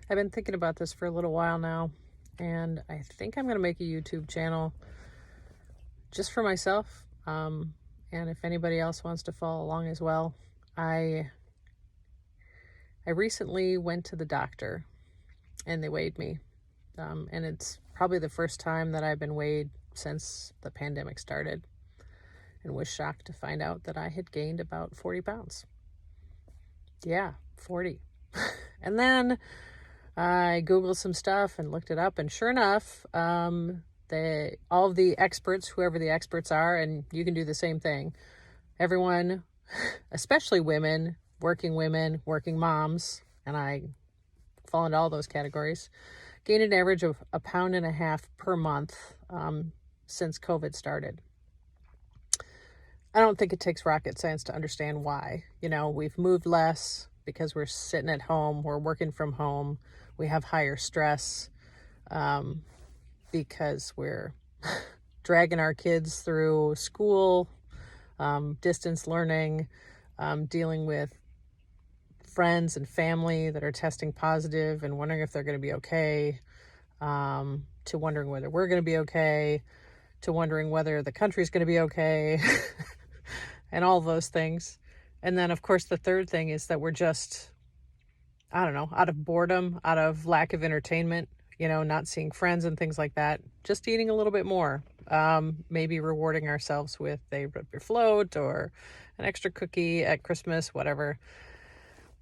I've been thinking about this for a little while now, and I think I'm going to make a YouTube channel just for myself. And if anybody else wants to follow along as well. I recently went to the doctor and they weighed me. And it's probably the first time that I've been weighed since the pandemic started, and was shocked to find out that I had gained about 40 pounds. Yeah, 40. And then I Googled some stuff and looked it up, and sure enough, all of the experts, whoever the experts are, and you can do the same thing, everyone, especially women, working moms, and I fall into all those categories, gained an average of 1.5 pounds per month since COVID started. I don't think it takes rocket science to understand why. We've moved less because we're sitting at home, we're working from home, we have higher stress because we're dragging our kids through school, distance learning, dealing with friends and family that are testing positive and wondering if they're going to be okay, to wondering whether we're going to be okay, to wondering whether the country's going to be okay, and all those things. And then, of course, the third thing is that we're just, I don't know, out of boredom, out of lack of entertainment, not seeing friends and things like that, just eating a little bit more, maybe rewarding ourselves with a root beer float or an extra cookie at Christmas, whatever.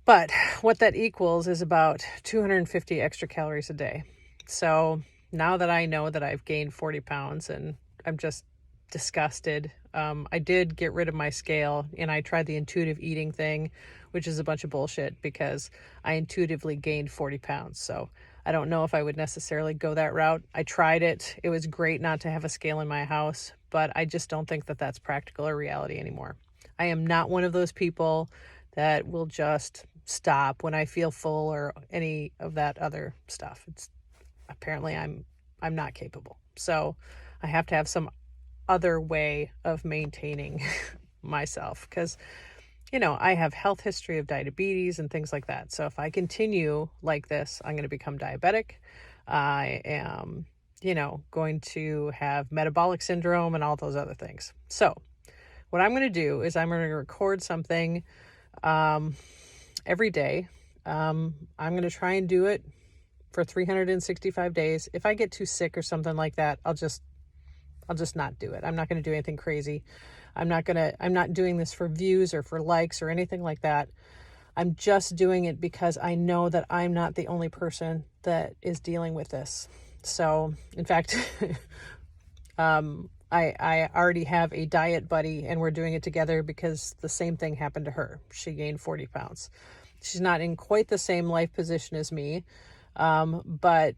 But what that equals is about 250 extra calories a day. So now that I know that I've gained 40 pounds and I'm just disgusted, I did get rid of my scale and I tried the intuitive eating thing, which is a bunch of bullshit because I intuitively gained 40 pounds. So I don't know if I would necessarily go that route. I tried it. It was great not to have a scale in my house, but I just don't think that that's practical or reality anymore. I am not one of those people that will just stop when I feel full or any of that other stuff. It's apparently I'm not capable. So I have to have some other way of maintaining myself because I have health history of diabetes and things like that. So if I continue like this, I'm going to become diabetic. I am, going to have metabolic syndrome and all those other things. So what I'm going to do is I'm going to record something every day. I'm going to try and do it for 365 days. If I get too sick or something like that, I'll just not do it. I'm not going to do anything crazy. I'm not doing this for views or for likes or anything like that. I'm just doing it because I know that I'm not the only person that is dealing with this. So, in fact, I already have a diet buddy and we're doing it together because the same thing happened to her. She gained 40 pounds. She's not in quite the same life position as me, but,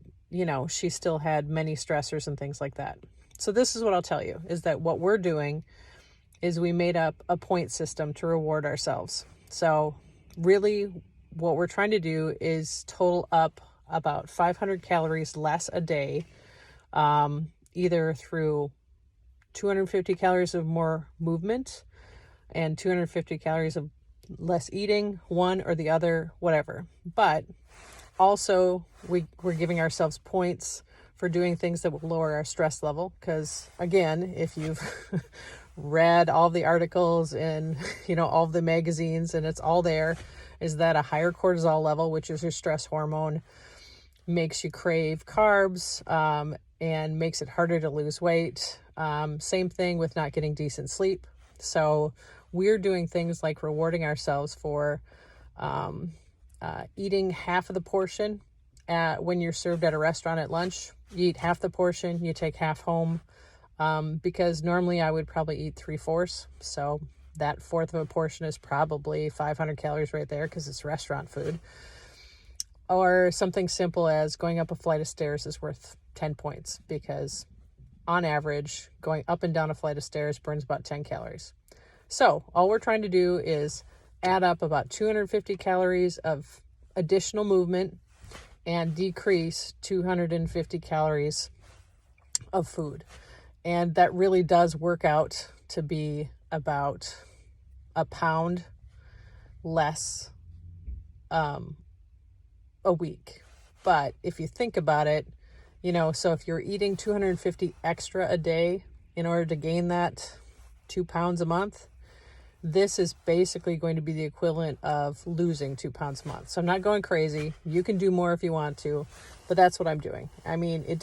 she still had many stressors and things like that. So this is what I'll tell you, is that what we're doing is we made up a point system to reward ourselves. So really what we're trying to do is total up about 500 calories less a day, either through 250 calories of more movement and 250 calories of less eating, one or the other, whatever. But also we're giving ourselves points for doing things that will lower our stress level. Because again, if you've read all the articles and, all the magazines, and it's all there, is that a higher cortisol level, which is your stress hormone, makes you crave carbs, and makes it harder to lose weight. Same thing with not getting decent sleep. So we're doing things like rewarding ourselves for eating half of the portion when you're served at a restaurant at lunch. You eat half the portion, you take half home, because normally I would probably eat 3/4. So that fourth of a portion is probably 500 calories right there because it's restaurant food. Or something simple as going up a flight of stairs is worth 10 points because on average, going up and down a flight of stairs burns about 10 calories. So all we're trying to do is add up about 250 calories of additional movement and decrease 250 calories of food. And that really does work out to be about 1 pound less a week. But if you think about it, so if you're eating 250 extra a day in order to gain that 2 pounds a month, this is basically going to be the equivalent of losing 2 pounds a month. So I'm not going crazy. You can do more if you want to, but that's what I'm doing. I mean, I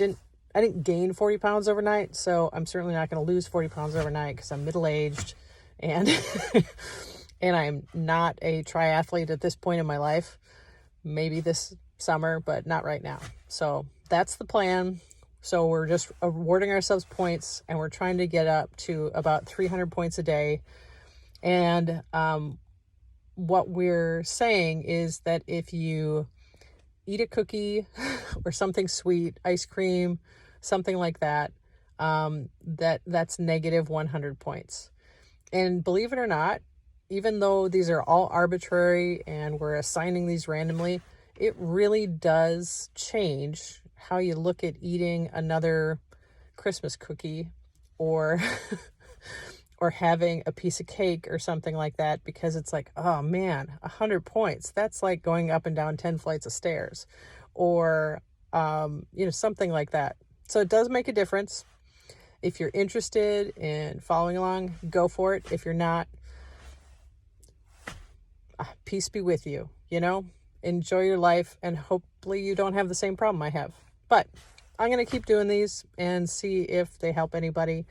didn't gain 40 pounds overnight, so I'm certainly not going to lose 40 pounds overnight because I'm middle-aged and and I'm not a triathlete at this point in my life. Maybe this summer, but not right now. So that's the plan. So we're just awarding ourselves points, and we're trying to get up to about 300 points a day. And what we're saying is that if you eat a cookie or something sweet, ice cream, something like that, that's negative 100 points. And believe it or not, even though these are all arbitrary and we're assigning these randomly, it really does change how you look at eating another Christmas cookie or or having a piece of cake or something like that, because it's like, oh man, 100 points. That's like going up and down 10 flights of stairs, or, something like that. So it does make a difference. If you're interested in following along, go for it. If you're not, peace be with you, enjoy your life, and hopefully you don't have the same problem I have. But I'm going to keep doing these and see if they help anybody.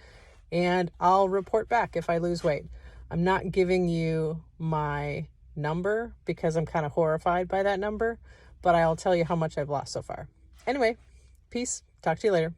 And I'll report back if I lose weight. I'm not giving you my number because I'm kind of horrified by that number, but I'll tell you how much I've lost so far. Anyway, peace. Talk to you later.